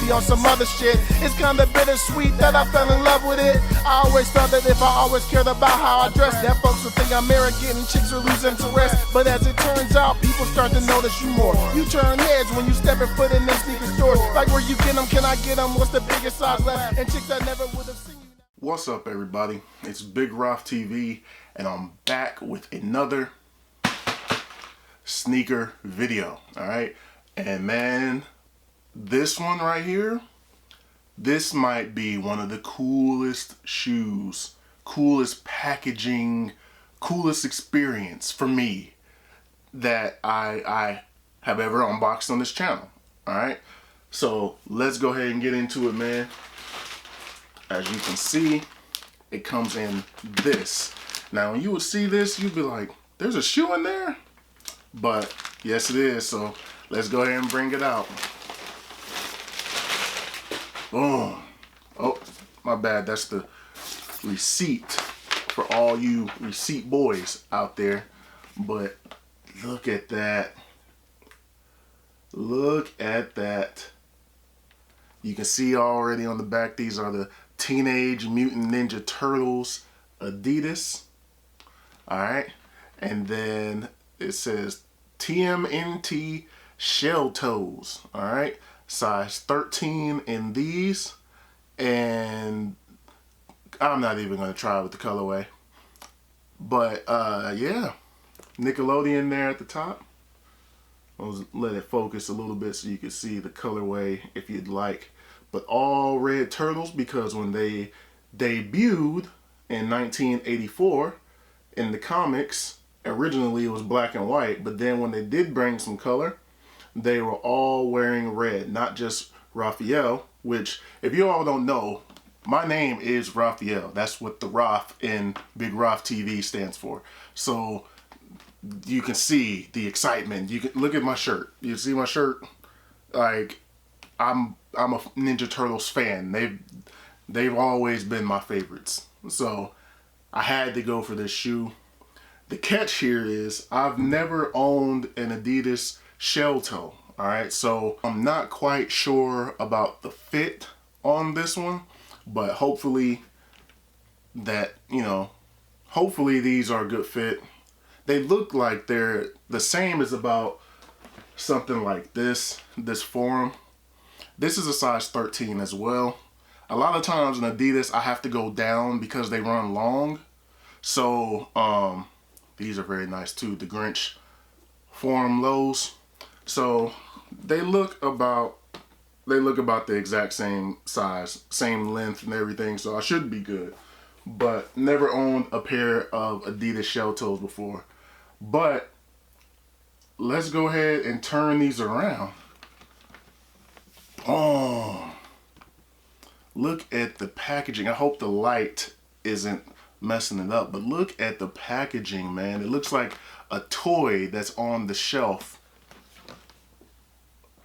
be on some other shit. It's kinda bittersweet that I fell in love with it. I always thought that if I always cared about how I dress, that folks would think I'm arrogant and chicks would lose interest. But as it turns out, people start to notice you more. You turn heads when you step and foot in them sneaker stores. Like, where you get them, can I get them? What's the biggest size left? And chicks that never would have seen you. What's up, everybody? It's Big Roth TV, and I'm back with another sneaker video. All right, and man, this one right here, this might be one of the coolest shoes, coolest packaging, coolest experience for me that I have ever unboxed on this channel. All right, so let's go ahead and get into it, man. As you can see, it comes in this. Now, when you would see this, you'd be like, there's a shoe in there? But yes, it is. So let's go ahead and bring it out. Boom. Oh, my bad. That's the receipt for all you receipt boys out there. But look at that. Look at that. You can see already on the back, these are the Teenage Mutant Ninja Turtles Adidas. All right, and then it says TMNT Shelltoes. All right, size 13 in these, and I'm not even gonna try with the colorway. But yeah, Nickelodeon there at the top. I'll let it focus a little bit so you can see the colorway if you'd like. But all red turtles, because when they debuted in 1984 in the comics, originally it was black and white, but then when they did bring some color, they were all wearing red, not just Raphael, which, if you all don't know, my name is Raphael. That's what the Roth in Big Roth TV stands for. So you can see the excitement. You can look at my shirt. You see my shirt? Like, I'm a Ninja Turtles fan. They've always been my favorites. So I had to go for this shoe. The catch here is I've never owned an Adidas Shelltoe. All right, so I'm not quite sure about the fit on this one, but hopefully hopefully these are a good fit. They look like they're the same as about something like this form. This is a size 13 as well. A lot of times in Adidas, I have to go down because they run long. So these are very nice too. The Grinch form lows. So they look about the exact same size, same length and everything. So I should be good. But never owned a pair of Adidas Shelltoes before. But let's go ahead and turn these around. Oh, look at the packaging. I hope the light isn't messing it up, but look at the packaging, man. It looks like a toy that's on the shelf.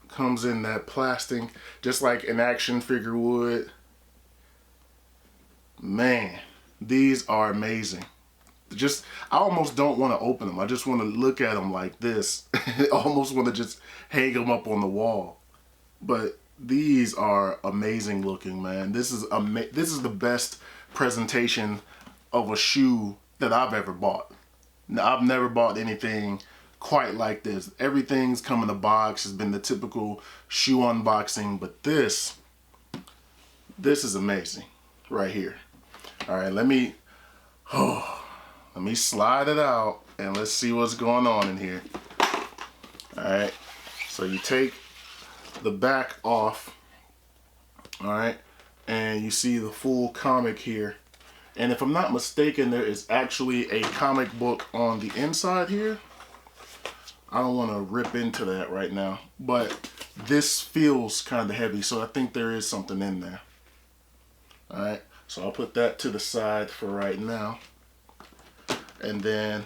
Comes in that plastic, just like an action figure would. Man, these are amazing. I almost don't want to open them. I just want to look at them like this. I almost want to just hang them up on the wall. But these are amazing looking, man. This is the best presentation of a shoe that I've ever bought. Now, I've never bought anything quite like this. Everything's come in a box. Has been the typical shoe unboxing, but this is amazing right here. All right, let me slide it out and let's see what's going on in here. All right, so you take the back off, all right, and you see the full comic here. And if I'm not mistaken, there is actually a comic book on the inside here. I don't want to rip into that right now, but this feels kind of heavy, so I think there is something in there. All right, so I'll put that to the side for right now. And then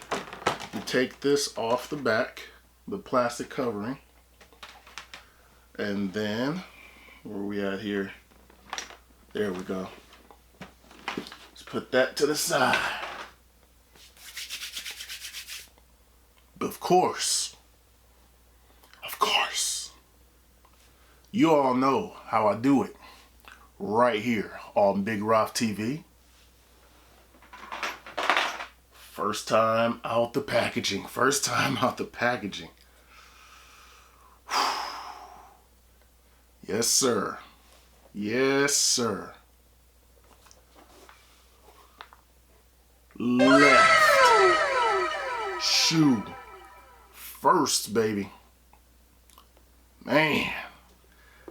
you take this off the back, the plastic covering. And then, where are we at here? There we go. Let's put that to the side. But of course, You all know how I do it right here on Big Roth TV. First time out the packaging. First time out the packaging. Yes, sir. Yes, sir. Left shoe first, baby. Man,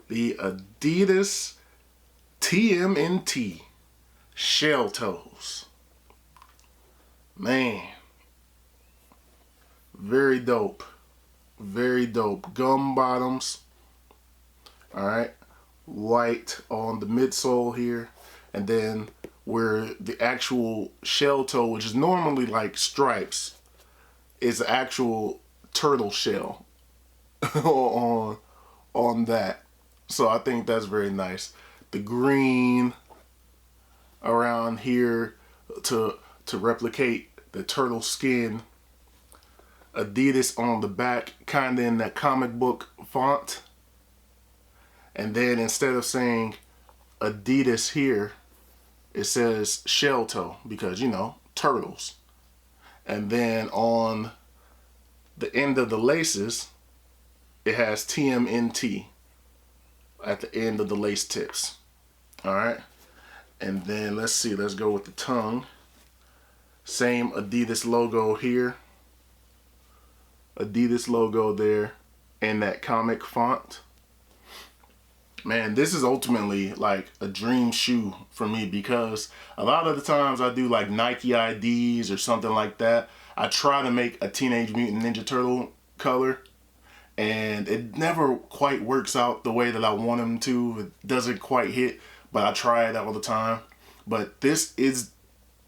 the Adidas TMNT Shelltoes. Man, very dope. Very dope. Gum bottoms. Alright, white on the midsole here, and then where the actual shell toe, which is normally like stripes, is the actual turtle shell on that. So I think that's very nice. The green around here to replicate the turtle skin. Adidas on the back, kind of in that comic book font. And then instead of saying Adidas here, it says Shelltoe because, you know, turtles. And then on the end of the laces, it has TMNT at the end of the lace tips. All right. And then let's see, let's go with the tongue. Same Adidas logo here. Adidas logo there in that comic font. Man, this is ultimately like a dream shoe for me because a lot of the times I do like Nike IDs or something like that. I try to make a Teenage Mutant Ninja Turtle color and it never quite works out the way that I want them to. It doesn't quite hit, but I try it all the time. But this is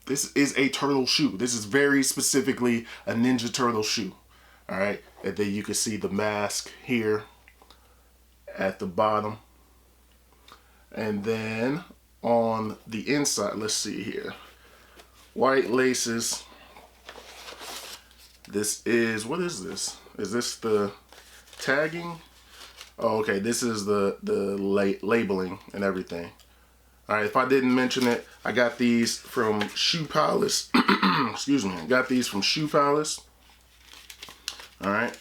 a turtle shoe. This is very specifically a Ninja Turtle shoe. All right, and then you can see the mask here at the bottom. And then on the inside, let's see here. White laces. This is, what is this? Is this the tagging? Oh, okay, this is the labeling and everything. All right, if I didn't mention it, I got these from Shoe Palace. Excuse me, I got these from Shoe Palace. All right,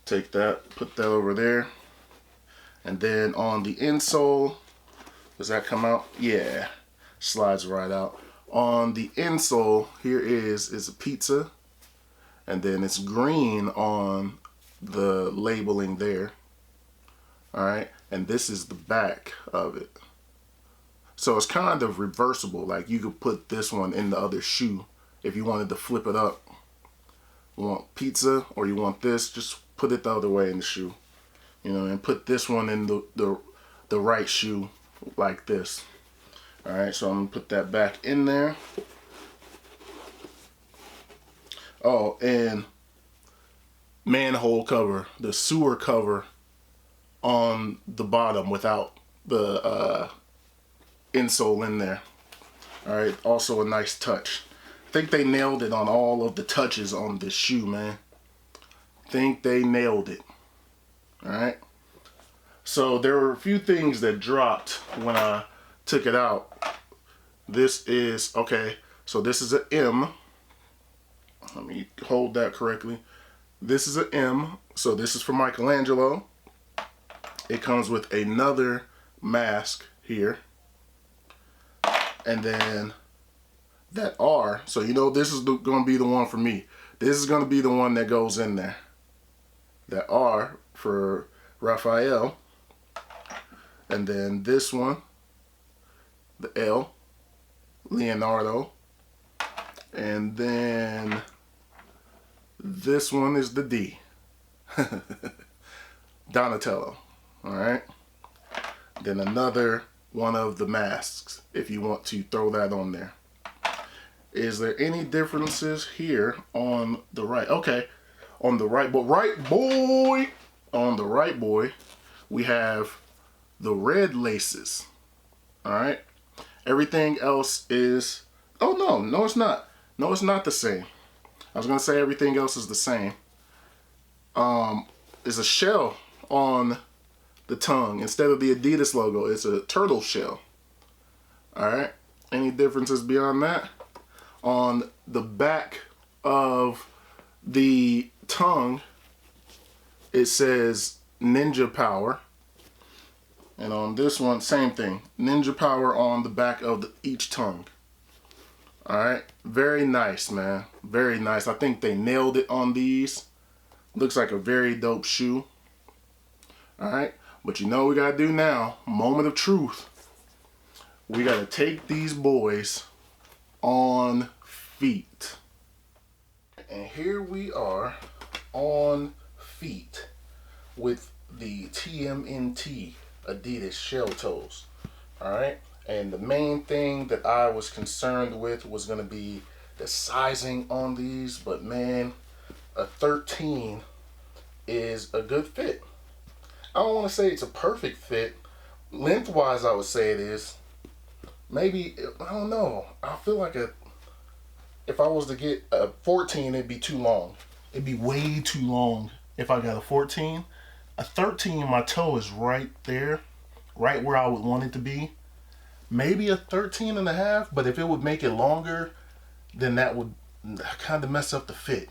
take that, put that over there. And then on the insole, does that come out? Yeah, slides right out. On the insole, here is a pizza. And then it's green on the labeling there. All right, and this is the back of it. So it's kind of reversible. Like you could put this one in the other shoe if you wanted to flip it up. You want pizza or you want this, just put it the other way in the shoe. You know, and put this one in the right shoe like this. All right, so I'm gonna put that back in there. Oh, and manhole cover, the sewer cover on the bottom without the insole in there. All right, also a nice touch. I think they nailed it on all of the touches on this shoe, man. Think they nailed it. All right. So there were a few things that dropped when I took it out. This is, okay, so this is an M. Let me hold that correctly. This is an M, so this is for Michelangelo. It comes with another mask here. And then that R, so you know this is going to be the one for me. This is going to be the one that goes in there. That R for Raphael. And then this one, the L, Leonardo. And then this one is the D, Donatello. All right. Then another one of the masks, if you want to throw that on there. Is there any differences here on the right? Okay, on the right, but on the right boy, we have the red laces. All right. Everything else is, oh no, it's not. No, it's not the same. I was gonna say everything else is the same. There's a shell on the tongue. Instead of the Adidas logo, it's a turtle shell. Alright, any differences beyond that? On the back of the tongue, it says Ninja Power. And on this one, same thing. Ninja Power on the back of each tongue. Alright, very nice, man. Very nice. I think they nailed it on these. Looks like a very dope shoe. Alright, but you know what we gotta do now? Moment of truth. We gotta take these boys on feet. And here we are on feet with the TMNT Adidas Shelltoes. Alright, and the main thing that I was concerned with was going to be the sizing on these, but man, a 13 is a good fit. I don't want to say it's a perfect fit. Lengthwise, I would say it is. Maybe, I don't know. I feel like if I was to get a 14, it'd be too long. It'd be way too long if I got a 14. A 13, my toe is right there, right where I would want it to be. Maybe a 13 and a half, but if it would make it longer, then that would kind of mess up the fit.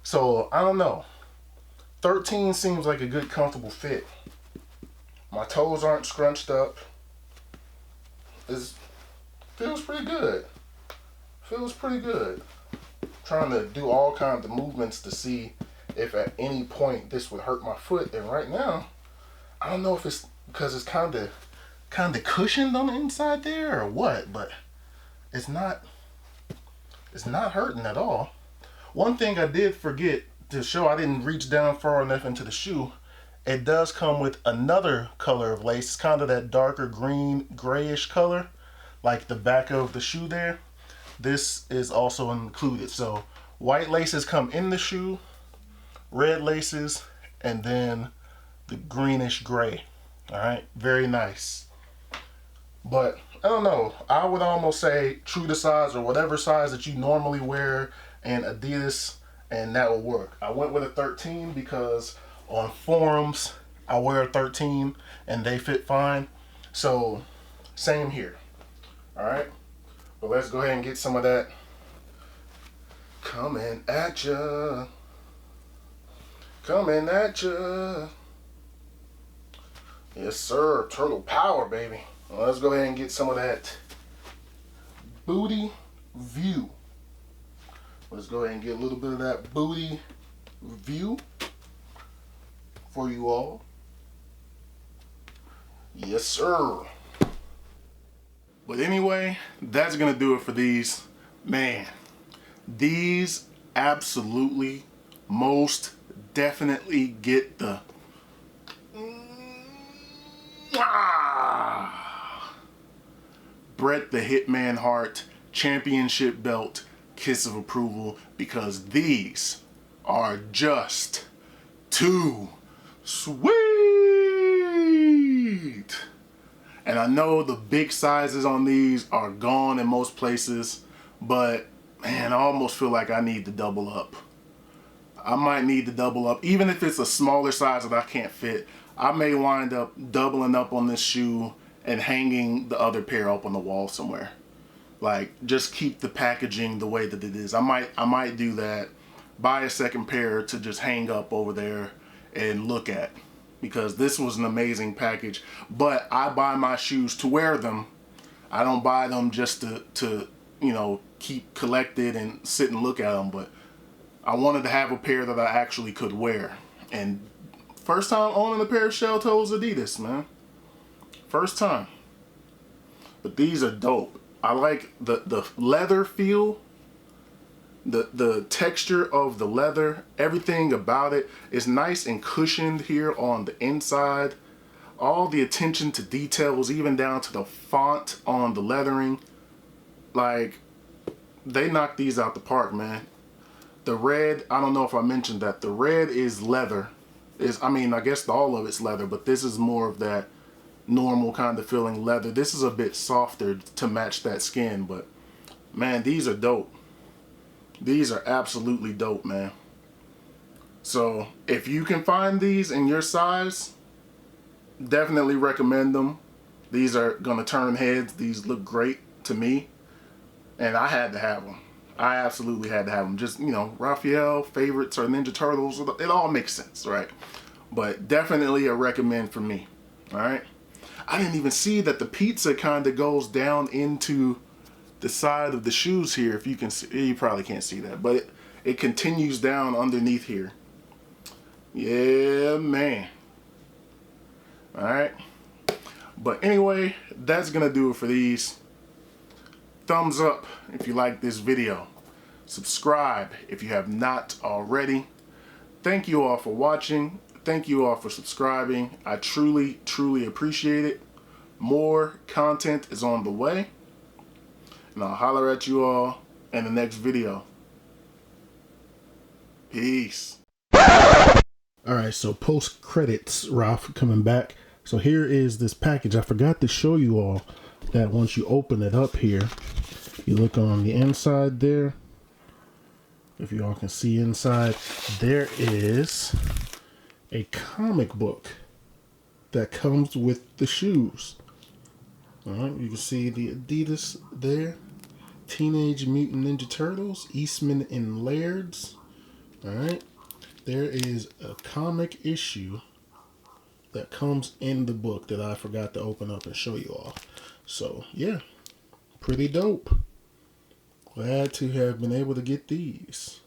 So, I don't know. 13 seems like a good, comfortable fit. My toes aren't scrunched up. Feels pretty good. Feels pretty good. Trying to do all kinds of movements to see if at any point this would hurt my foot. And right now, I don't know if it's because it's kind of cushioned on the inside there or what, but it's not hurting at all. One thing I did forget to show, I didn't reach down far enough into the shoe. It does come with another color of lace. It's kind of that darker green, grayish color, like the back of the shoe there. This is also included. So white laces come in the shoe, red laces, and then the greenish gray. All right, very nice. But I don't know, I would almost say true to size or whatever size that you normally wear in Adidas, and that will work. I went with a 13 because on forums I wear a 13 and they fit fine. So same here. All right, but let's go ahead and get some of that coming at ya. Coming at ya. Yes, sir. Turtle power, baby. Well, let's go ahead and get some of that booty view. Let's go ahead and get a little bit of that booty view for you all. Yes, sir. But anyway, that's going to do it for these. Man, these absolutely most definitely get the Bret the Hitman Hart championship belt kiss of approval, because these are just too sweet. And I know the big sizes on these are gone in most places, but man, I almost feel like I need to double up. I might need to double up, even if it's a smaller size that I can't fit. I may wind up doubling up on this shoe and hanging the other pair up on the wall somewhere. Like, just keep the packaging the way that it is. I might do that. Buy a second pair to just hang up over there and look at, because this was an amazing package. But I buy my shoes to wear them. I don't buy them just to you know, keep collected and sit and look at them. But I wanted to have a pair that I actually could wear. And first time owning a pair of Shelltoes Adidas, man. First time. But these are dope. I like the leather feel, the texture of the leather, everything about it is nice and cushioned here on the inside. All the attention to details, even down to the font on the leathering. Like, they knocked these out the park, man. The red, I don't know if I mentioned that, the red is leather. I mean, I guess all of it's leather, but this is more of that normal kind of feeling leather. This is a bit softer to match that skin, but man, these are dope. These are absolutely dope, man. So if you can find these in your size, Definitely recommend them. These are gonna turn heads. These look great to me, and I had to have them. I absolutely had to have them. Just, you know, Raphael favorites or Ninja Turtles. It all makes sense, right? But definitely a recommend for me. All right. I didn't even see that the pizza kind of goes down into the side of the shoes here. If you can see, you probably can't see that, but it continues down underneath here. Yeah, man. All right. But anyway, that's gonna do it for these. Thumbs up if you like this video. Subscribe if you have not already. Thank you all for watching. Thank you all for subscribing. I truly, truly appreciate it. More content is on the way. And I'll holler at you all in the next video. Peace. Alright, so post credits, Ralph coming back. So here is this package. I forgot to show you all that once you open it up here, you look on the inside there. If you all can see inside, there is a comic book that comes with the shoes. Alright, you can see the Adidas there. Teenage Mutant Ninja Turtles, Eastman and Laird's. Alright, there is a comic issue that comes in the book that I forgot to open up and show you all. So, yeah, pretty dope. Glad to have been able to get these.